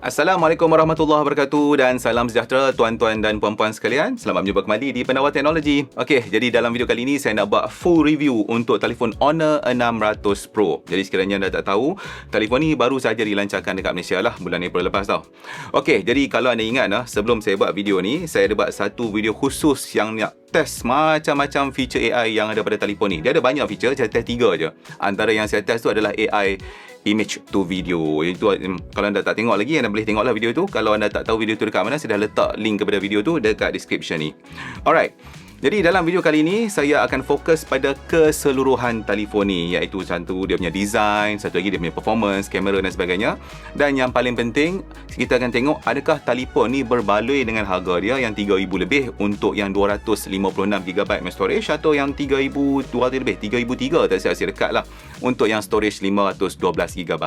Assalamualaikum warahmatullahi wabarakatuh dan salam sejahtera tuan-tuan dan puan-puan sekalian. Selamat berjumpa kembali di Penawar Teknologi. Okey, jadi dalam video kali ini saya nak buat full review untuk telefon Honor 600 Pro. Jadi sekiranya anda tak tahu, telefon ni baru saja dilancarkan dekat Malaysia lah bulan April lepas tau. Okey, jadi kalau anda ingat sebelum saya buat video ni, saya ada buat satu video khusus yang nak test macam-macam feature AI yang ada pada telefon ni. Dia ada banyak feature, saya test 3 je. Antara yang saya test tu adalah AI image to video. Itu kalau anda tak tengok lagi, anda boleh tengoklah video tu. Kalau anda tak tahu video tu dekat mana, saya dah letak link kepada video tu dekat description ni. Alright. Jadi dalam video kali ini saya akan fokus pada keseluruhan telefon ni, iaitu satu dia punya design, satu lagi dia punya performance, kamera dan sebagainya. Dan yang paling penting, kita akan tengok adakah telefon ni berbaloi dengan harga dia yang 3,000 lebih untuk yang 256GB storage atau yang 3,200 lebih, 3,300 tak silap dekat lah untuk yang storage 512GB.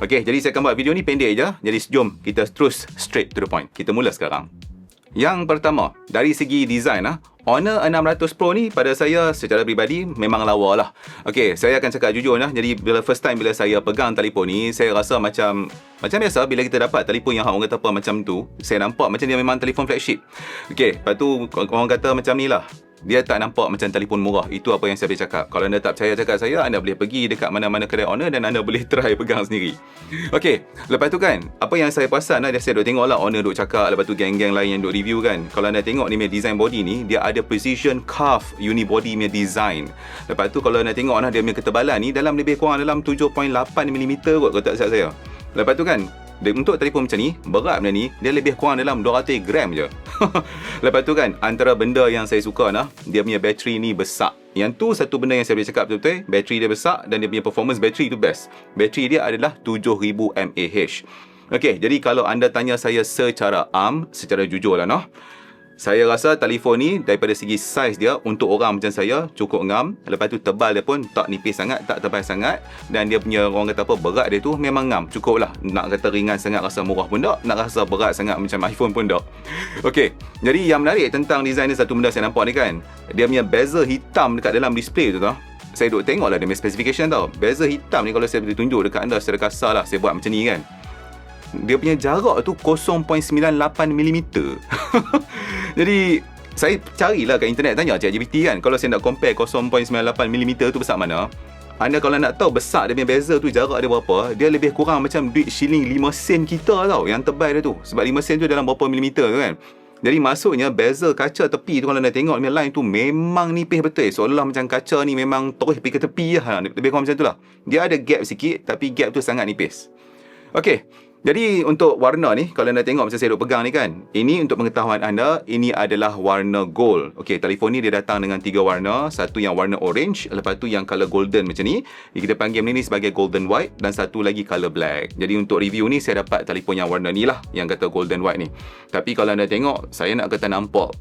Okey, jadi saya akan buat video ni pendek je. Jadi jom kita terus straight to the point. Kita mula sekarang. Yang pertama, dari segi design Honor 600 Pro ni pada saya secara peribadi memang lawa lah. Okey, saya akan cakap jujur Jadi first time bila saya pegang telefon ni, saya rasa macam biasa bila kita dapat telefon yang orang kata apa macam tu, saya nampak macam dia memang telefon flagship. Okey, lepas tu orang kata macam ni lah, dia tak nampak macam telefon murah. Itu apa yang saya boleh cakap. Kalau anda tak percaya cakap saya, anda boleh pergi dekat mana-mana kedai Honor dan anda boleh try pegang sendiri. Okey, lepas tu kan, apa yang saya perasan saya duk tengok lah Honor duk cakap, lepas tu geng-geng lain yang duk review kan. Kalau anda tengok ni design body ni, dia ada precision curve unibody punya design. Lepas tu kalau anda tengok dia punya ketebalan ni dalam lebih kurang dalam 7.8mm kot kalau tak silap saya. Lepas tu kan, untuk telefon macam ni, berat benda ni, dia lebih kurang dalam 200 gram je. Lepas tu kan, antara benda yang saya suka dia punya bateri ni besar. Yang tu satu benda yang saya boleh cakap betul-betul, bateri dia besar dan dia punya performance bateri tu best. Bateri dia adalah 7,000 mAh. Okey, jadi kalau anda tanya saya secara secara jujur saya rasa telefon ni daripada segi saiz dia untuk orang macam saya cukup ngam. Lepas tu tebal dia pun tak nipis sangat, tak tebal sangat. Dan dia punya orang kata apa, berat dia tu memang ngam. Cukup lah. Nak kata ringan sangat rasa murah pun tak, nak rasa berat sangat macam iPhone pun tak. Okey, jadi yang menarik tentang design ni, satu benda saya nampak ni kan, dia punya bezel hitam dekat dalam display tu saya duk tengok lah dia punya specification tau. Bezel hitam ni kalau saya boleh tunjuk dekat anda secara kasar lah, saya buat macam ni kan, dia punya jarak tu 0.98mm. Jadi saya carilah kat internet, tanya ChatGPT kan, kalau saya nak compare 0.98mm tu besar mana. Anda kalau nak tahu besar dia punya bezel tu, jarak dia berapa, dia lebih kurang macam duit shilling 5 sen kita tau, yang tebal dia tu. Sebab 5 sen tu dalam berapa milimeter tu kan. Jadi maksudnya bezel kaca tepi tu kalau anda tengok punya line tu memang nipis betul. Seolah macam kaca ni memang terus pergi ke tepi lah. Lebih kurang macam tu lah. Dia ada gap sikit tapi gap tu sangat nipis. Okey, jadi untuk warna ni, kalau anda tengok macam saya duk pegang ni kan, ini untuk pengetahuan anda, ini adalah warna gold. Okey, telefon ni dia datang dengan 3 warna. Satu yang warna orange, lepas tu yang color golden macam ni. Kita panggil ni sebagai golden white, dan satu lagi color black. Jadi untuk review ni saya dapat telefon yang warna ni lah, yang kata golden white ni. Tapi kalau anda tengok, saya nak kata nampak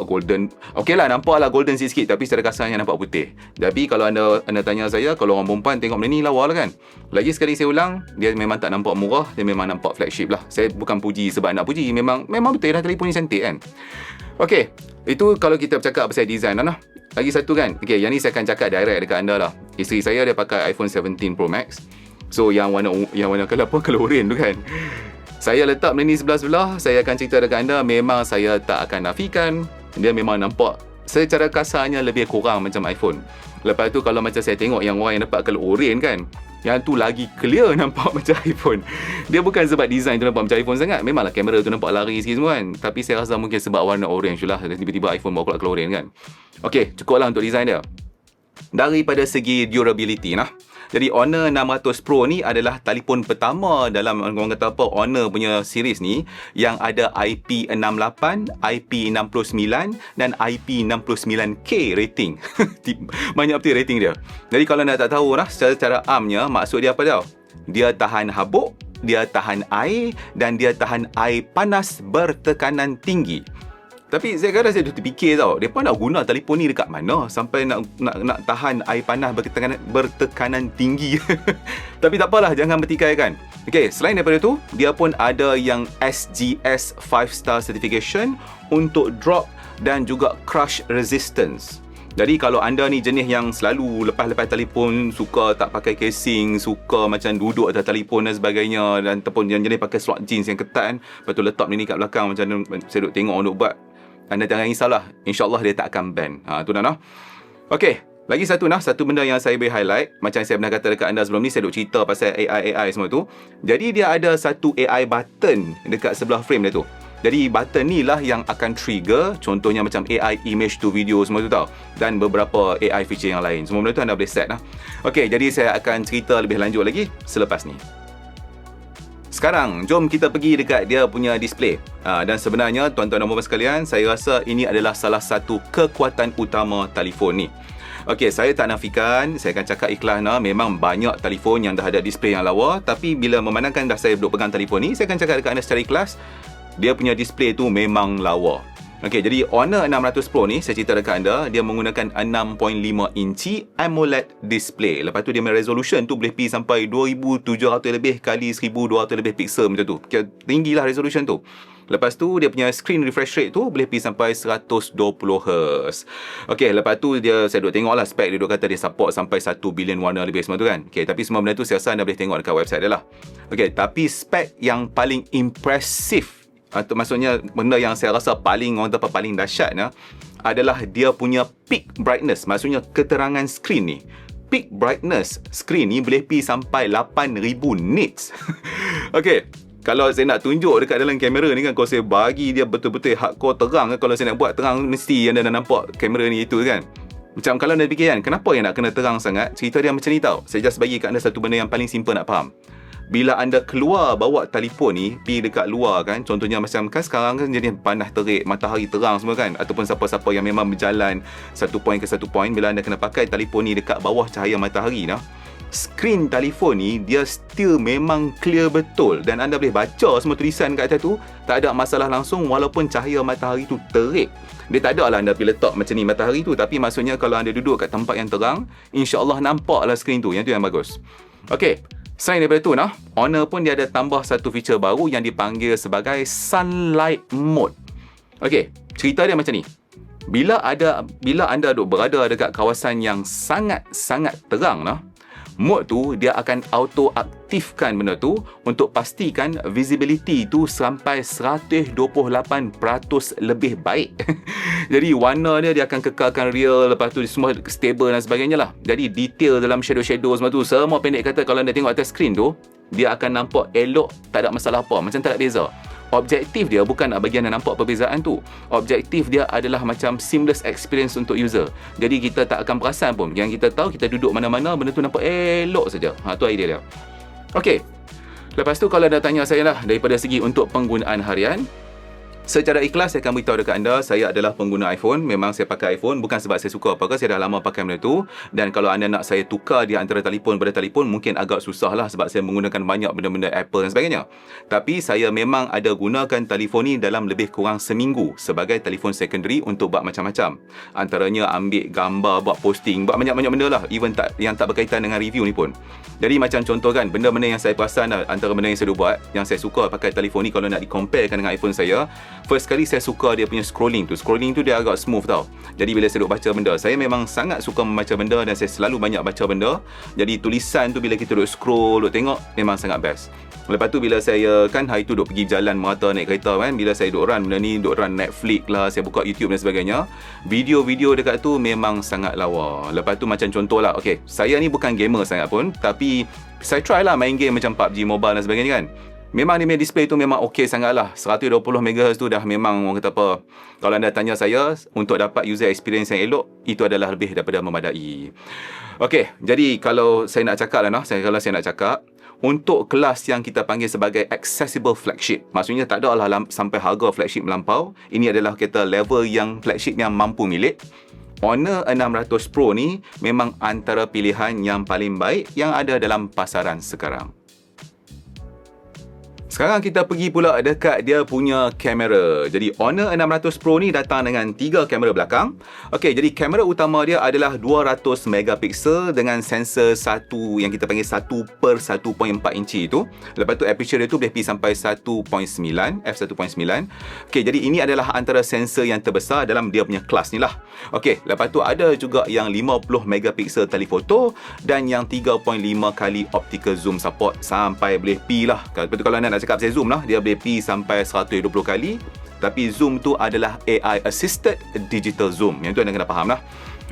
golden. Okey lah, nampak lah golden sikit, tapi secara kasarnya nampak putih. Tapi kalau anda tanya saya, kalau orang perempuan tengok benda ni lawa lah kan. Lagi sekali saya ulang, dia memang tak nampak murah, dia memang nampak flagship lah. Saya bukan puji sebab nak puji, memang betul dah telefon ni cantik kan. Okey, itu kalau kita bercakap pasal design Lagi satu kan, okey, yang ni saya akan cakap direct dekat anda lah. Isteri saya dia pakai iPhone 17 Pro Max. So yang warna color orange tu kan, saya letak benda ni sebelah-sebelah, saya akan cerita dekat anda, memang saya tak akan nafikan, dia memang nampak secara kasarnya lebih kurang macam iPhone. Lepas tu kalau macam saya tengok yang orang yang dapat color orange kan, yang tu lagi clear nampak macam iPhone. Dia bukan sebab design tu nampak macam iPhone sangat, memanglah kamera tu nampak lari sikit semua kan, tapi saya rasa mungkin sebab warna orange tu lah, tiba-tiba iPhone bawa keluar color orange kan. Okey, cukuplah untuk design dia. Daripada segi durability jadi Honor 600 Pro ni adalah telefon pertama dalam orang kata apa, Honor punya series ni yang ada IP68, IP69 dan IP69K rating. Banyak betul rating dia. Jadi kalau anda tak tahu secara ARM-nya maksud dia apa tau? Dia tahan habuk, dia tahan air dan dia tahan air panas bertekanan tinggi. Tapi saya kadang saya terfikir tau, mereka nak guna telefon ni dekat mana sampai nak tahan air panas bertekanan tinggi. Tapi tak apalah, jangan bertikai kan. Okey, selain daripada tu, dia pun ada yang SGS 5 star certification untuk drop dan juga crush resistance. Jadi kalau anda ni jenis yang selalu lepas-lepas telefon, suka tak pakai casing, suka macam duduk atas telefon dan sebagainya, dan ataupun yang jenis pakai slot jeans yang ketat, lepas tu letak ni kat belakang macam saya duk tengok orang duk buat, anda jangan risaulah, insyaAllah dia tak akan ban. Tu dah. Okey, lagi satu benda yang saya boleh highlight, macam saya pernah kata dekat anda sebelum ni, saya duk cerita pasal AI semua tu. Jadi dia ada satu AI button dekat sebelah frame dia tu. Jadi button ni lah yang akan trigger, contohnya macam AI image to video semua tu tau, dan beberapa AI feature yang lain. Semua benda tu anda boleh set lah. Okey, jadi saya akan cerita lebih lanjut lagi selepas ni. Sekarang, jom kita pergi dekat dia punya display. Dan sebenarnya, tuan-tuan dan puan sekalian, saya rasa ini adalah salah satu kekuatan utama telefon ni. Okey, saya tak nafikan, saya akan cakap ikhlas memang banyak telefon yang dah ada display yang lawa, tapi bila memandangkan dah saya duduk pegang telefon ni, saya akan cakap dekat anda secara ikhlas, dia punya display tu memang lawa. Okey, jadi Honor 600 Pro ni, saya cerita dekat anda, dia menggunakan 6.5 inci AMOLED display. Lepas tu dia punya resolution tu boleh pergi sampai 2700 lebih kali 1200 lebih pixel macam tu. Tinggilah resolution tu. Lepas tu dia punya screen refresh rate tu boleh pergi sampai 120Hz. Okey, lepas tu saya duk tengok lah spek dia duk kata dia support sampai 1 bilion warna lebih semua tu kan. Okey, tapi semua benda tu saya rasa anda boleh tengok dekat website dia lah. Okey, tapi spek yang paling impressive, atau maksudnya benda yang saya rasa paling paling dahsyat adalah dia punya peak brightness, maksudnya keterangan skrin ni. Peak brightness skrin ni boleh pergi sampai 8000 nits. Okey, kalau saya nak tunjuk dekat dalam kamera ni kan, kalau saya bagi dia betul-betul hardcore terang, kalau saya nak buat terang mesti anda nak nampak kamera ni itu kan. Macam kalau anda fikir kan, kenapa yang nak kena terang sangat? Cerita dia macam ni tau. Saya just bagi kat anda satu benda yang paling simple nak faham. Bila anda keluar bawa telefon ni pergi dekat luar kan, contohnya macam kan sekarang kan jadi panas terik, matahari terang semua kan, ataupun siapa-siapa yang memang berjalan satu point ke satu point, bila anda kena pakai telefon ni dekat bawah cahaya matahari skrin telefon ni dia still memang clear betul, dan anda boleh baca semua tulisan kat atas tu, tak ada masalah langsung walaupun cahaya matahari tu terik. Dia tak ada lah anda pergi letak macam ni matahari tu, tapi maksudnya kalau anda duduk kat tempat yang terang, insya-Allah nampaklah skrin tu. Yang tu yang bagus. Okey, selain daripada tu Honor pun dia ada tambah satu feature baru yang dipanggil sebagai Sunlight Mode. Okey, cerita dia macam ni. Bila anda berada dekat kawasan yang sangat-sangat terang mode tu dia akan auto aktifkan benda tu untuk pastikan visibility tu sampai 128% lebih baik. Jadi warna dia akan kekalkan real, lepas tu semua stable dan sebagainya lah. Jadi detail dalam shadow semua tu, semua pendek kata kalau anda tengok atas skrin tu, dia akan nampak elok, tak ada masalah apa, macam tak ada beza. Objektif dia bukan nak bagi anda nampak perbezaan tu. Objektif dia adalah macam seamless experience untuk user. Jadi kita tak akan perasan pun. Yang kita tahu, kita duduk mana-mana, benda tu nampak elok saja. Tu idea dia. Okey. Lepas tu kalau anda tanya saya lah, daripada segi untuk penggunaan harian, secara ikhlas saya akan beritahu dekat anda, saya adalah pengguna iPhone. Memang saya pakai iPhone bukan sebab saya suka apa-apa, saya dah lama pakai benda tu. Dan kalau anda nak saya tukar di antara telefon pada telefon, mungkin agak susah lah sebab saya menggunakan banyak benda-benda Apple dan sebagainya. Tapi saya memang ada gunakan telefon ni dalam lebih kurang seminggu sebagai telefon secondary untuk buat macam-macam. Antaranya ambil gambar, buat posting, buat banyak-banyak benda lah, even yang tak berkaitan dengan review ni pun. Jadi macam contoh kan, benda-benda yang saya perasan antara benda yang saya buat, yang saya suka pakai telefon ni kalau nak di-comparekan dengan iPhone saya, first kali saya suka dia punya scrolling tu. Scrolling tu dia agak smooth tau. Jadi bila saya duk baca benda, saya memang sangat suka membaca benda dan saya selalu banyak baca benda. Jadi tulisan tu bila kita duk scroll, duk tengok, memang sangat best. Lepas tu bila saya kan hari tu duk pergi jalan merata naik kereta kan, bila saya duk run benda ni, duk run Netflix lah, saya buka YouTube dan sebagainya, video-video dekat tu memang sangat lawa. Lepas tu macam contoh lah, okay, saya ni bukan gamer sangat pun, tapi saya try lah main game macam PUBG Mobile dan sebagainya kan. Memang dia punya display tu memang okey sangat lah. 120MHz tu dah memang orang kata apa, kalau anda tanya saya, untuk dapat user experience yang elok, itu adalah lebih daripada memadai. Okey, jadi kalau saya nak cakap lah kalau saya nak cakap, untuk kelas yang kita panggil sebagai accessible flagship, maksudnya tak ada lah sampai harga flagship melampau, ini adalah kita level yang flagship yang mampu milik, Honor 600 Pro ni memang antara pilihan yang paling baik yang ada dalam pasaran sekarang. Sekarang kita pergi pula dekat dia punya kamera. Jadi Honor 600 Pro ni datang dengan 3 kamera belakang. Okey, jadi kamera utama dia adalah 200 megapiksel dengan sensor satu yang kita panggil 1/1.4 inci itu. Lepas tu aperture dia tu boleh pergi sampai 1.9, f1.9. Okey, jadi ini adalah antara sensor yang terbesar dalam dia punya kelas ni lah. Okey, lepas tu ada juga yang 50 megapiksel telefoto dan yang 3.5 kali optical zoom support sampai boleh pi lah. Lepas tu kalau anda nak cakap saya zoom lah, dia boleh pi sampai 120 kali. Tapi zoom tu adalah AI assisted digital zoom. Yang tu anda kena faham lah.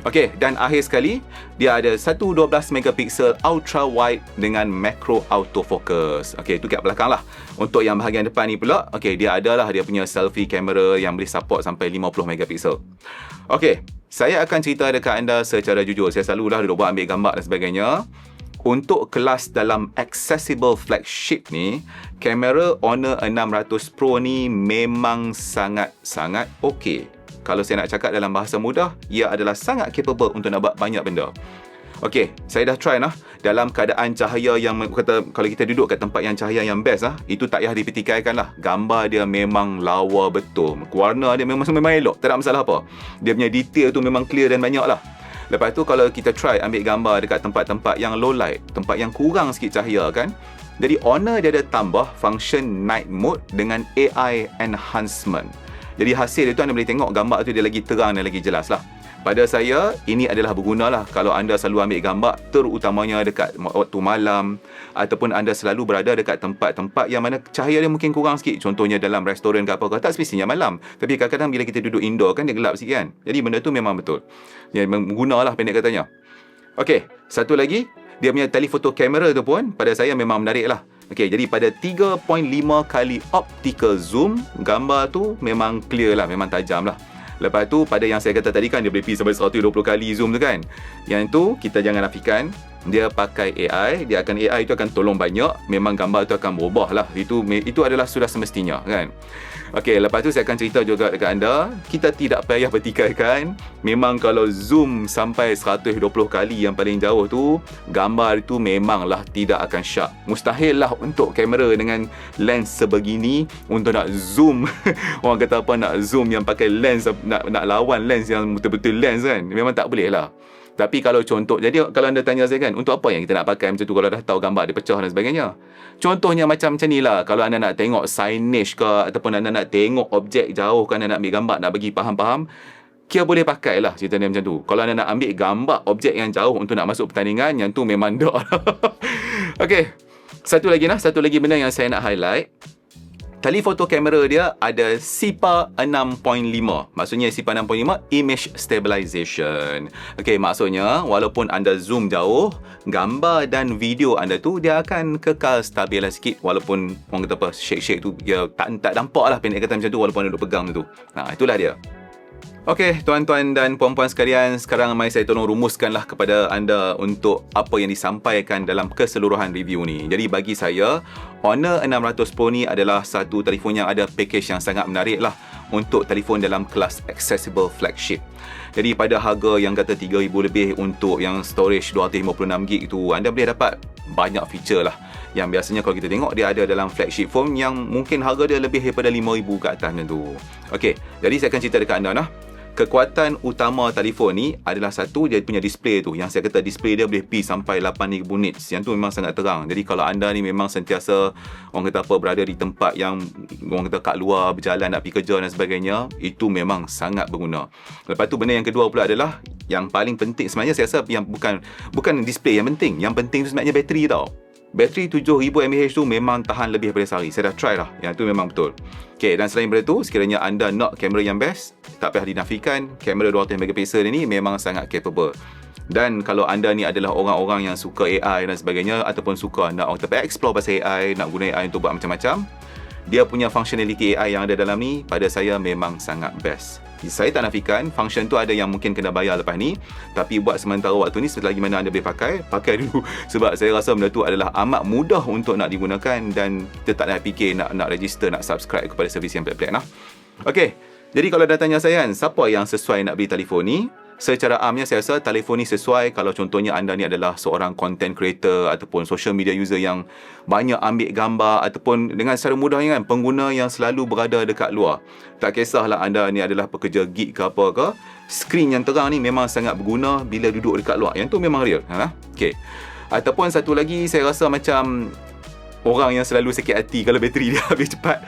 Okey, dan akhir sekali dia ada 12 megapiksel ultra wide dengan macro autofocus. Okey, itu kat belakang lah. Untuk yang bahagian depan ni pula, okey, dia adalah dia punya selfie camera yang boleh support sampai 50 megapiksel. Okey, saya akan cerita dekat anda secara jujur. Saya selalulah duduk buat ambil gambar dan sebagainya. Untuk kelas dalam accessible flagship ni, kamera Honor 600 Pro ni memang sangat-sangat okey. Kalau saya nak cakap dalam bahasa mudah, ia adalah sangat capable untuk nak buat banyak benda. Okey, saya dah try lah. Dalam keadaan cahaya yang kata, kalau kita duduk kat tempat yang cahaya yang best lah, itu tak payah dipertikaikan lah. Gambar dia memang lawa betul. Warna dia memang elok. Tak ada masalah apa. Dia punya detail tu memang clear dan banyak lah. Lepas tu kalau kita try ambil gambar dekat tempat-tempat yang low light, tempat yang kurang sikit cahaya kan. Jadi Honor dia ada tambah function night mode dengan AI enhancement. Jadi hasil dia tu anda boleh tengok gambar tu dia lagi terang dan lagi jelas lah. Pada saya, ini adalah berguna lah kalau anda selalu ambil gambar, terutamanya dekat waktu malam, ataupun anda selalu berada dekat tempat-tempat yang mana cahaya dia mungkin kurang sikit. Contohnya dalam restoran ke apa-apa, tak semestinya malam. Tapi kadang-kadang bila kita duduk indoor kan dia gelap sikit kan. Jadi benda tu memang betul. Dia berguna lah pendek katanya. Okey, satu lagi, dia punya telefoto kamera tu pun pada saya memang menarik lah. Okey, jadi pada 3.5 kali optical zoom, gambar tu memang clear lah, memang tajam lah. Lepas tu pada yang saya kata tadi kan, dia boleh pergi sampai 120 kali zoom tu kan. Yang tu kita jangan nafikan, dia pakai AI, AI itu akan tolong banyak, memang gambar tu akan berubah lah. Itu adalah sudah semestinya kan. Okey, lepas tu saya akan cerita juga dekat anda, kita tidak payah bertikaikan. Memang kalau zoom sampai 120 kali yang paling jauh tu, gambar itu memanglah tidak akan sharp. Mustahil lah untuk kamera dengan lens sebegini untuk nak zoom. Orang kata apa, nak zoom yang pakai lens, nak lawan lens yang betul-betul lens kan. Memang tak boleh lah. Tapi kalau contoh, jadi kalau anda tanya saya kan, untuk apa yang kita nak pakai macam tu kalau dah tahu gambar dia pecah dan sebagainya. Contohnya macam ni lah, kalau anda nak tengok signage ke, ataupun anda nak tengok objek jauh kan, anda nak ambil gambar, nak bagi faham-faham, kira boleh pakai lah cerita dia macam tu. Kalau anda nak ambil gambar objek yang jauh untuk nak masuk pertandingan, yang tu memang dah. Okey, satu lagi benda yang saya nak highlight. Telefoto kamera dia ada SIPA 6.5. Maksudnya SIPA 6.5 Image Stabilization. Okey, maksudnya walaupun anda zoom jauh, gambar dan video anda tu dia akan kekal stabil lah sikit, walaupun orang kata apa, shake tu dia tak nampak lah pendek kata macam tu walaupun anda duduk pegang tu. Nah, itulah dia. Okey, tuan-tuan dan puan-puan sekalian, sekarang mari saya tolong rumuskanlah kepada anda untuk apa yang disampaikan dalam keseluruhan review ni. Jadi bagi saya, Honor 600 Pro ni adalah satu telefon yang ada package yang sangat menarik lah untuk telefon dalam kelas accessible flagship. Jadi pada harga yang kata 3,000 lebih untuk yang storage 256GB tu, anda boleh dapat banyak feature lah. Yang biasanya kalau kita tengok dia ada dalam flagship phone yang mungkin harga dia lebih daripada 5,000 ke atas macam tu. Okey, jadi saya akan cerita dekat anda nah. Kekuatan utama telefon ni adalah satu, dia punya display tu. Yang saya kata display dia boleh pergi sampai 8,000 nits. Yang tu memang sangat terang. Jadi kalau anda ni memang sentiasa orang kata apa, berada di tempat yang orang kata kat luar, berjalan nak pergi kerja dan sebagainya, itu memang sangat berguna. Lepas tu benda yang kedua pula adalah yang paling penting sebenarnya, saya rasa yang bukan display yang penting. Yang penting tu sebenarnya bateri tau. Bateri 7,000 mAh tu memang tahan lebih daripada sehari. Saya dah try lah. Yang tu memang betul. Okay, dan selain daripada tu, sekiranya anda nak kamera yang best, tak payah dinafikan, kamera 200 megapiksel ni memang sangat capable. Dan kalau anda ni adalah orang-orang yang suka AI dan sebagainya, ataupun suka nak explore pasal AI, nak guna AI untuk buat macam-macam, dia punya functionality AI yang ada dalam ni, pada saya memang sangat best. Saya tak nafikan, function tu ada yang mungkin kena bayar lepas ni, tapi buat sementara waktu ni, selagi mana anda boleh pakai dulu. Sebab saya rasa benda tu adalah amat mudah untuk nak digunakan dan kita tak nak fikir nak register, nak subscribe kepada servis yang pelik-pelik lah. Okey, jadi kalau dah tanya saya kan, siapa yang sesuai nak beli telefon ni? secara amnya saya rasa telefon ni sesuai kalau contohnya anda ni adalah seorang content creator ataupun social media user yang banyak ambil gambar ataupun dengan secara mudahnya kan, pengguna yang selalu berada dekat luar. Tak kisahlah anda ni adalah pekerja gig ke apa ke, skrin yang terang ni memang sangat berguna bila duduk dekat luar. Yang tu memang real. Okay. Ataupun satu lagi, saya rasa macam orang yang selalu sakit hati kalau bateri dia habis cepat.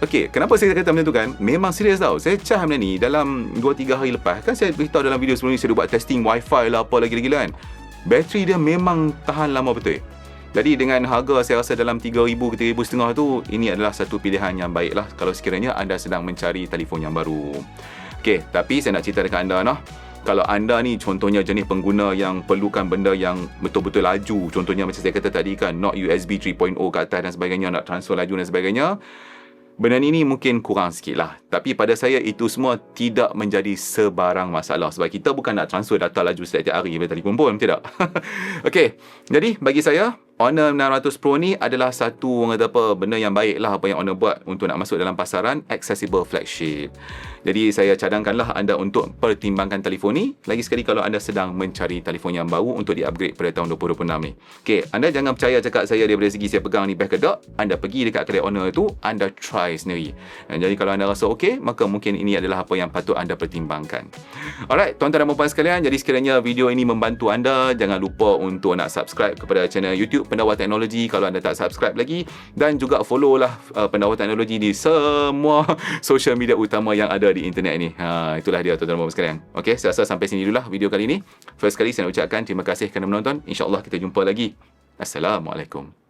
Okay, kenapa saya kata macam tu kan? Memang serius tau. Saya charge benda ni dalam 2-3 hari lepas. Kan saya beritahu dalam video sebelum ni, saya buat testing wifi lah apa lagi-lagi kan. Bateri dia memang tahan lama betul. Jadi dengan harga saya rasa dalam 3,000 ke 3,500 tu, ini adalah satu pilihan yang baik lah kalau sekiranya anda sedang mencari telefon yang baru. Okay, tapi saya nak cerita dekat anda noh. Kalau anda ni contohnya jenis pengguna yang perlukan benda yang betul-betul laju, contohnya macam saya kata tadi kan, not USB 3.0 ke atas dan sebagainya, nak transfer laju dan sebagainya, benda ni mungkin kurang sikit lah. Tapi pada saya itu semua tidak menjadi sebarang masalah. Sebab kita bukan nak transfer data laju setiap hari pada telefon pun, tidak. Okay, jadi bagi saya Honor 600 Pro ni adalah satu orang kata apa, benda yang baik lah apa yang Honor buat untuk nak masuk dalam pasaran accessible flagship. Jadi saya cadangkanlah anda untuk pertimbangkan telefon ni, lagi sekali kalau anda sedang mencari telefon yang baru untuk di-upgrade pada tahun 2026 ni. Okay, anda jangan percaya cakap saya daripada segi saya pegang ni best ke tak. Anda pergi dekat kedai Honor tu, anda try sendiri. Jadi kalau anda rasa okey, maka mungkin ini adalah apa yang patut anda pertimbangkan. Alright, tuan-tuan dan puan sekalian, jadi sekiranya video ini membantu anda, jangan lupa untuk nak subscribe kepada channel YouTube Pendawa Teknologi kalau anda tak subscribe lagi, dan juga follow lah Pendawa Teknologi di semua social media utama yang ada di internet ni. Itulah dia tuan-tuan dan puan sekalian. Okey, saya rasa sampai sini dululah video kali ini. First kali saya nak ucapkan terima kasih kerana menonton. InsyaAllah kita jumpa lagi. Assalamualaikum.